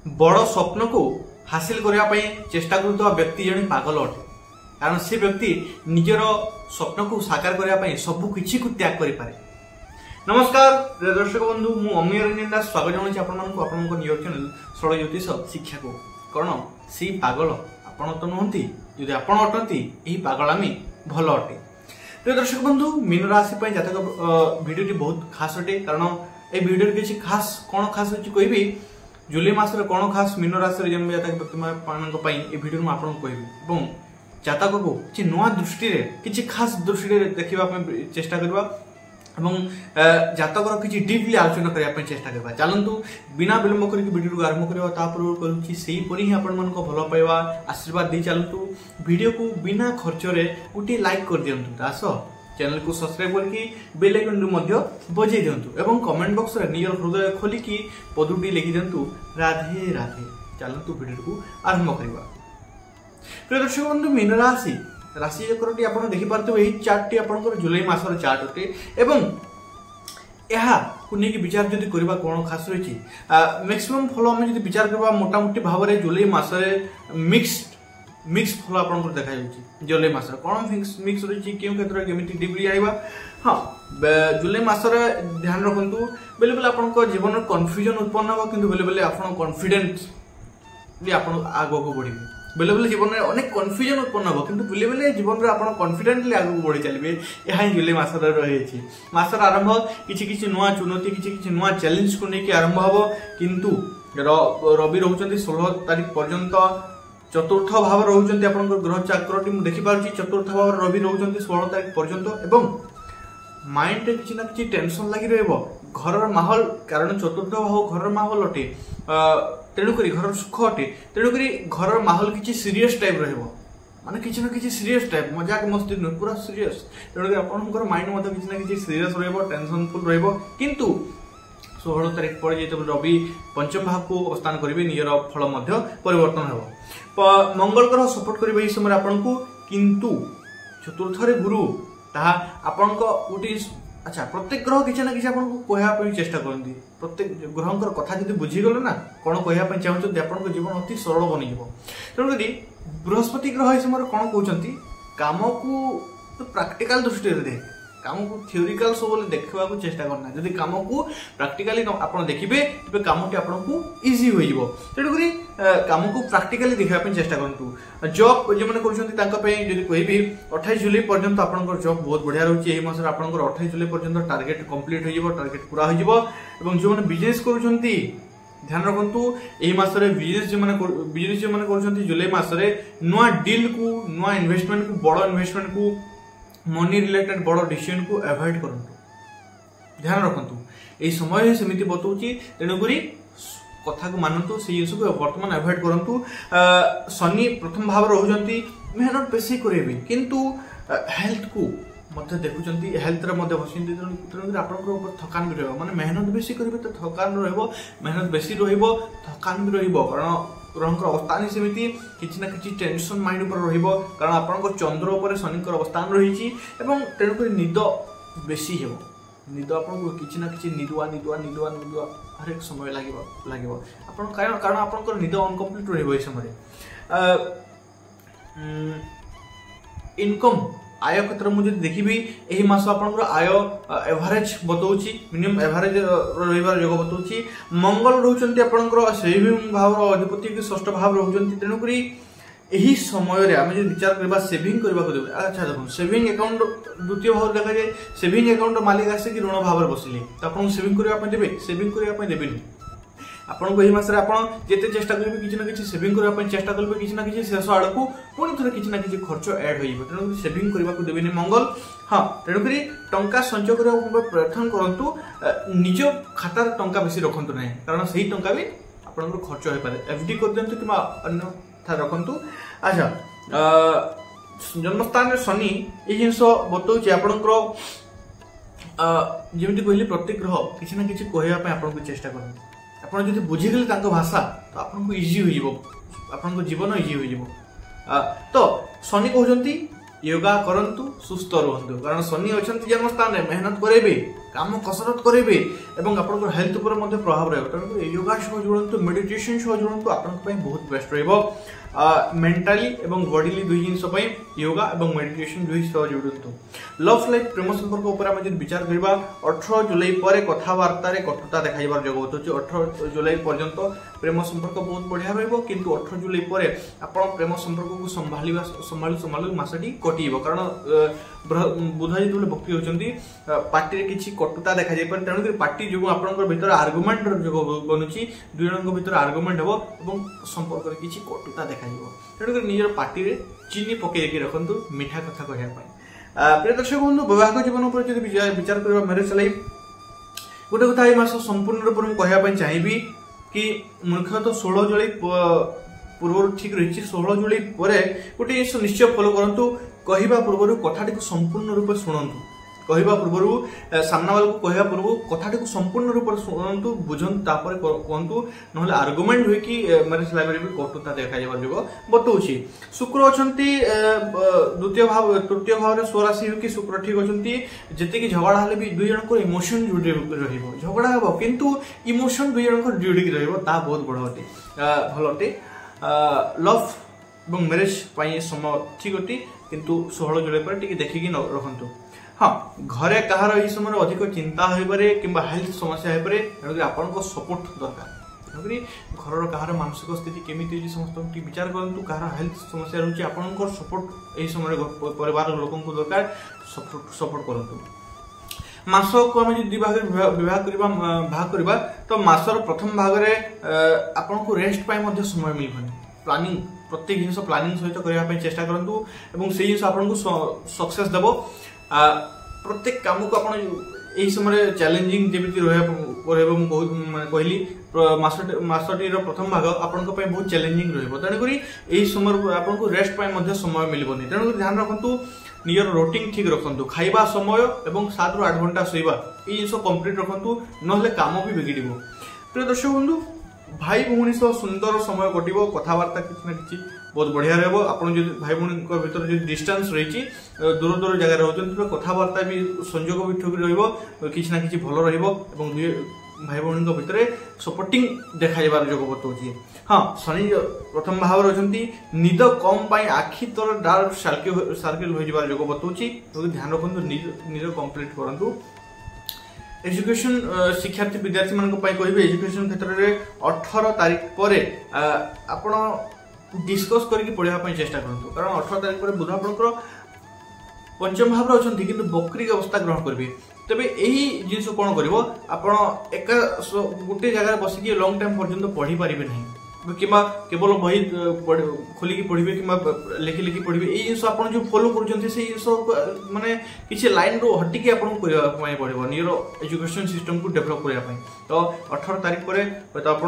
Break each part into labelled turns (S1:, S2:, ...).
S1: बड़ स्वप्न को हासिल करने चेष्टा करुवा व्यक्ति जन पागल अटे। कारण से व्यक्ति निजर स्वप्न को साकार करने सबकि को त्याग करें। नमस्कार दर्शक बंधु, मु अमीय रंजन दास स्वागत जनाऊँ आपण निज चैनल सरल ज्योतिष शिक्षा को। कौन सी पागल आपण तो नुहति, यदि आपण अटंती यही पागलामी भल अटे। प्रिय दर्शक बंधु, मीन राशि जातक भिडियो बहुत खास अटे। कारण ये भिडियो किसी खास कौन खास अच्छी कहबी जुलाई मास कौन खास मीन राशि जन्म जातक व्यक्ति मान भिडियो मुझे आपको कहबी। जातक को किसी नुआ दृष्टि किसी खास दृष्टि देखा चेष्टा करवा जातकर किसी डीपली आलोचना करने चेष्टा करवा। चलतु बिना विलंब करके वीडियो को आरंभ करवा। तापूर्व करूँगी ही आपण मान भल पाइबा आशीर्वाद दे चलतु। वीडियो को बिना खर्च गोटे लाइक कर दिंतु, दास चैनल को सब्सक्राइब करके बेल आइकन बजे दिंतु एवं कमेंट बॉक्स रे निज हृदय खोलिकी पदुटी लिखि दिंतु राधे राधे। चलतु वीडियो को आरंभ करवा। प्रिय दर्शक बंधु, मीन राशि राशि चक्रटी आप देखिपे यही चार्ट टी आप जुलाई मासर चार्ट अटे। एवं को लेकिन विचार जदि करवा कौन खास रही मैक्सिमम फल आम जो विचार करवा मोटामोटी भाव में जुलाई मासरे मिक्स फल आप देखा जुलाई मास कौन मिक्स रही क्यों क्षेत्र केमी डीपली जाना। हाँ, जुलाई मासर ध्यान रखु बेले बेले आप जीवन में कन्फ्यूजन उत्पन्न हो, कि बेले बेले आप कॉन्फिडेंट आप आगे बढ़े। बेले बेले जीवन में अनेक कन्फ्यूजन उत्पन्न हो, कि बेले बेले जीवन में आप कॉन्फिडेंटली आगे बढ़ी चलिए। यह जुलाई मासर रही मासर आरंभ किसी नुआ चुनौती किसी नुआ चैलेंज को लेकिन आरंभ हम। किंतु रवि रोचंती 16 तारीख पर्यंत चतुर्थ भाव रोचंती आप ग्रह चक्रटी मुझे देखिपी। चतुर्थ भाव रवि रोचंती 16 तारीख पर्यंत एवं माइंड रे किसी ना किसी टेंशन लगी रहिबो। घर माहौल कारण चतुर्थ भाव घर माहौल अटे, तेणुक घर सुख अटे। तेणुक घर माहौल किसी सीरियस टाइप रहिबो, माने किसी ना किसी सीरियस टाइप मजाक मस्ती नुह पूरा सीरियस। तेणुक आपनकर माइंड किसी ना किसी सीरियस रहिबो, टेंशनफुल रहिबो। किंतु 16 तारीख पर जो रवि पंचम भाव को अवस्थान करेंगे निजर फल परिवर्तन हो। मंगल ग्रह सपोर्ट करेंगे इस समय आपन को। किंतु चतुर्थ गुरु ताहा आपन को गोटे अच्छा प्रत्येक ग्रह किसी ना किसी आपको कहवाई चेष्टा करती। प्रत्येक ग्रहंकर कथा जब बुझीगले ना कौन कहवाई चाहते आपन जीवन अति सरल बन। तेणुक बृहस्पति ग्रह इस समय कौन कहते काम को प्राक्टिकल दृष्टि देख, काम को थ्योरिकल सब देखा चेष्टा करना। जदि काम को प्राक्टिकली आप देखिए तेज कमटी आपको इजी हो। तेणुक काम को प्राक्टिकली देखापी चेष्टा करूँ। जॉब जो मैंने करी कहबी 28 जुलाई पर्यंत आप जॉब बहुत बढ़िया रही है। मास आप 28 जुलाई पर्यंत टार्गेट कंप्लीट हो, टार्गेट पूरा हो। जो मैंने बिजनेस कर ध्यान रखु यही मसरे बिजनेस जो मैंने कर जुलाई मसरे नुआ डील को नुआ इन्वेस्टमेंट को बड़ इन्वेस्टमेंट को मनी रिलेटेड बड़ डिसीजन को अवॉइड करंतु। ध्यान रखु यही समय सेमती बताऊँगी। तेणुक कथा को मानतु से जिस को बर्तमान अवॉइड करंतु। शनि प्रथम भाव रोचंती मेहनत बेसी करेंगे, किंतु हेल्थ को मध्य देखुंत हेल्थ बसती। तेणुक आप थकान भी रहा माने मेहनत बेसी करेंगे तो थकान मेहनत बेसी थकान भी कारण ग्रहंकर अवस्थान सेमती किसी ना किसी टेंशन माइंड उपर रहिबो। कारण आपन चंद्र उपर शनिकर अवस्थान रही। तेणुक निद बेसी हो, निद आपको किसी ना किसी निदुआ निदुआ निदुआ निदुआ हर एक समय लगे कारण आप निद अनकम्प्लीट रही समय। इनकम आय क्षेत्र मुझे देखी यही मास आप आय एवरेज बताऊँगी, मिनिमम एवरेज रही योग बताऊँगी। मंगल रोचंती आपंकर सेविंग भाव अधिपति की 6ठ भाव रोचंती। तेणुक यही समय आम जो विचार करवा सेविंग करने को देवे। अच्छा देखो सेविंग अकाउंट द्वितीय भाव देखा जाए सेविंग अकाउंट मालिक आसिक ऋण भाव में बसिले तो आपको सेविंग करने देवे, सेविंग करने देवेनि। आपको यही मास जिते चेष्टा करेंगे किसी ना किसी सेविंग करने चेष्टा करेंगे, किसी ना किसी शेष आड़ को पुणी थे किसी ना किसी खर्च एड हो। तेणुक सेविंग करने को देवेनि मंगल। हाँ, तेणुक टंका संचय करने प्रयत्न करूँ, निज खातार टंका बेसी रखु ना, कारण से ही टंका भी आप खर्च हो पाए। एफडी कर दिंतु कि अन्यथा रखु। अच्छा, जन्मस्थान शनि ये जिन बताऊँ आपंकर जमी कहली प्रत्येक ग्रह किसी ना किसी कहवाई आपको चेष्टा करते। आप जो बुझीगले भाषा तो आपको इजी हो, आप जीवन इजी हो। तो शनि कहते योगा करंतु, सुस्थ रुहतु कारण शनि अच्छा जन्मस्थान में मेहनत करेंगे काम कसरत करेंगे और आप हेल्थ पर प्रभाव रहा तेणुक योगा सह जुड़तु मेडिटेशन सह जुड़तु आप बहुत बेस्ट मेंटाली एवं बॉडीली दुई जिन योगा और मेडिटेशन दुई सह जुड़तु लव लाइफ प्रेम संपर्क उपर विचार करवा 18 जुलाई पर कथबार्तार कटुता देखा जोग होती 18 जुलाई पर्यंत प्रेम संपर्क बहुत बढ़िया रु 18 जुलाई पर आप प्रेम संपर्क को संभालू संभालू मसटी कटिव कारण बुध जो भक्ति होती पार्टी किसी कटुता देखा जाए तेणुक पार्टी जो आप आर्गुमेंट जो बनूची दुई जन भर आर्गुमेंट हम और संपर्क किसी कटुता देखा तेणुक निजर पार्टी में चीनी पकईकि रखु मीठा कथा कहवाई प्रिय दर्शक बंधु वैवाहिक जीवन पर विचार करवा मैरिज लाइफ गोटे कथा ये मास संपूर्ण रूप में कहवाई चाहिए कि मुख्यतः 16 जुलाई पूर्व ठीक रही 16 जुलाई पर गोटे निश्चय फॉलो करंतु कहवा पूर्व कथाटी को संपूर्ण रूप शुणु कहवा पूर्व सामना वाला को कहवा पूर्व कथाटी को संपूर्ण रूप शुणु बुझंतु तापर कहतु ना आर्गुमेंट हुए कि मैरिज लाइफ भी कटुता देखा जो बताऊँ शुक्र अच्छा द्वितीय भाव तृतीय भाव स्वराशि हो कि शुक्र ठीक अच्छा जी झगड़ा हेल्ले भी दुई जन इमोशन जोड़ी झगड़ा हम किंतु इमोशन दुई जन जोड़ी रहा बहुत बड़ अटे भल अटे लव और मैरिज समय ठीक अटी किंतु 16 जुलाई पर देखिकी रखु हाँ घरे कहार यह समय अधिक चिंता हो पारे कि हेल्थ समस्या हो पारे तेणुक आपको सपोर्ट दरकार तेणुक घर कहार मानसिक स्थिति केमी समस्त विचार करूँ कहार हेल्थ समस्या रोचे आप सपोर्ट यही समय परिवार लोक दरकार सपोर्ट करूँ मास को आम जो भाग करवा तो मासर प्रथम भाग में आपन को रेस्ट पाई समय मिलबनी प्लानिंग प्रत्येक जिन प्लानिंग सहित करने चेष्टा करूँ और से जिन आपको सक्सेस देव प्रत्येक काम को आप समय चैलेंजिंग जमी कहली मासटी प्रथम भाग आपण बहुत चैलेंजिंग तेणुक यही समय आपको रेस्ट पाई समय मिलबनी तेणुक ध्यान रखु निजर रूटीन ठीक रखु खाइबा समय और 7 ରୁ 8 घंटा शोवा ये जिन कंप्लीट रखु ना काम भी बिगड़ प्रिय दर्शक बंधु भाई भौणी सह सुंदर समय कट कथबार्ता किसी ना कि बहुत बढ़िया रहा आप भाई भौणी भर जो डिस्टेंस रही दूर दूर जगह रोचे कथबार्ता भी संजोग भी ठीक रही ना कि भल रही भाई भौणी भितर सपोर्टिंग देखा जोग बताऊँ हाँ शनि प्रथम भाव अच्छा निद कम आखि तर डार्क सर्किल हो जोग बताऊँ ध्यान रखु निज कंप्लीट करूँ एजुकेशन शिक्षार्थी विद्यार्थी मान कहे एजुकेशन क्षेत्र में 18 तारीख पर आपण डिस्कस करके पढ़ाई चेष्टा करूँ कारण 18 तारीख पर बुध आपंकर पंचम भाव अच्छा कि बकरी अवस्था ग्रहण करेंगे तेज यही जिन कौन कर एक गोटे जगह बसिक लंग टाइम पर्यंत पढ़ी पारे ना कि केवल बही खोलिकी पढ़े कि लिखि लिखि पढ़े ये जिन आप जो फॉलो कर माने किसी लाइन रू हटिकी आपको पड़ो निजर एजुकेशन सिस्टम को डेभलप करने तो 18 तारीख पर तो आप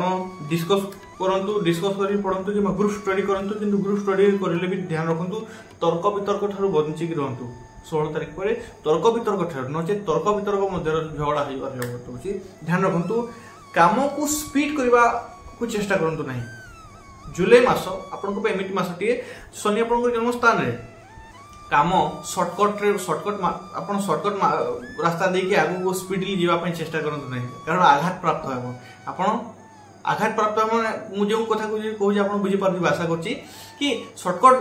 S1: डिस्कस कर पढ़ु कि ग्रुप स्टडी करूँ कि ग्रुप स्टडी करेंगे भी ध्यान रखु तर्क वितर्क ठार बंचिकी रुहतु 16 तारीख पर तर्क वितर्क ठार नचे तर्क वितर्क मध्य झगड़ा हो ध्यान रखु काम को स्पीड करने को चेष्टा करूँ ना जुलाई मास आपको एमती मसटे शनि आप जन्म स्थान में काम सर्टकट आप सर्टकट रास्ता देखिए आगे स्पीडली जावाई चेष्टा करूँ ना कारण आघात प्राप्त हो आघात प्राप्त मुझे कथा कहूँ आप बुझीपार आशा करी कि सर्टकट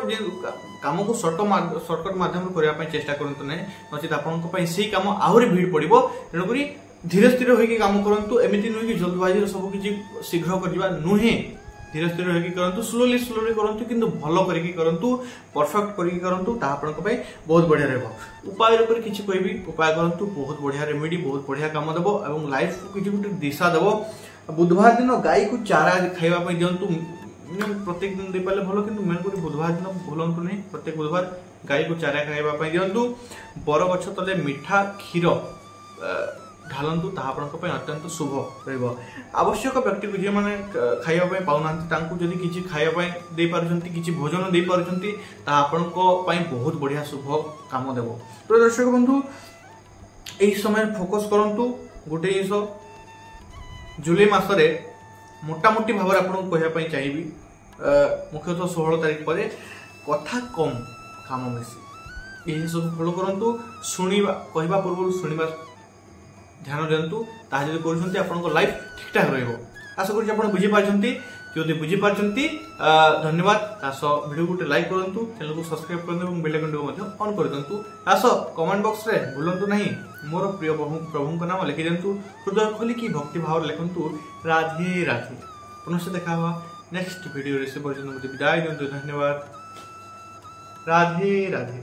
S1: कम को सर्टकट मध्यम करने चेष्टा करूँ ना नचेत आपंपाई से कम आहरी भीड़ पड़ो तेणुक धीरे स्थिर होगी काम करूँ एमती नुहे कि जल्दबाजी सब किसी शीघ्र करवा नुहे धीरे स्थिर होगी करूँ स्लोली करूँ कि भल करूँ परफेक्ट करूँ बहुत बढ़िया रहा उपाय किसी कहबी उपाय करूँ बहुत बढ़िया रेमेडी बहुत बढ़िया काम देव और लाइफ को किसी गोटे दिशा देव बुधवार दिन गाई को चारा खावाई दिंतु प्रत्येक दिन दे पारे भल कि मेन कर बुधवार दिन भूलु नहीं प्रत्येक बुधवार गाई को चारा खावाई दिंतु बर गछ तले मीठा क्षीर ढालतु अत्यंत शुभ आवश्यक व्यक्ति को जी मैंने खावाई पाऊना जदि किसी खावाई दे पार्टी किसी भोजन दे पार्टी बहुत बढ़िया शुभ काम देव तो दर्शक बंधु यही समय फोकस करूँ गोटे जिस जुलाई मसरे मोटामोटी भाव आपको कहवाई चाहिए मुख्यतः 16 तारीख पर कथा कम काम बेसी यही सब फॉलो करंतु सुनिबा कहबा पूर्व सुनिबा ध्यान दिंतु ताहा जदि करूछंती आपनको लाइफ ठीक ठाक रहइबो। आशा करूछि आपण बुझि पाछंती। जदि बुझि पाछंती धन्यवाद। तासो वीडियो को लाइक करंतु, चैनल को सब्सक्राइब करंतु और बेल आइकन को मध्य ऑन कर दंतु। तासो कमेंट बॉक्स रे भूलंतु नहीं मोर प्रिय प्रभु को नाम लिखि दंतु, हृदय खोली की भक्ति भाव लिखंतु राधे राधे। पुनः देखा हुआ नेक्स्ट वीडियो रे। से पर्यंत विदाय दिंतु। धन्यवाद। राधे राधे।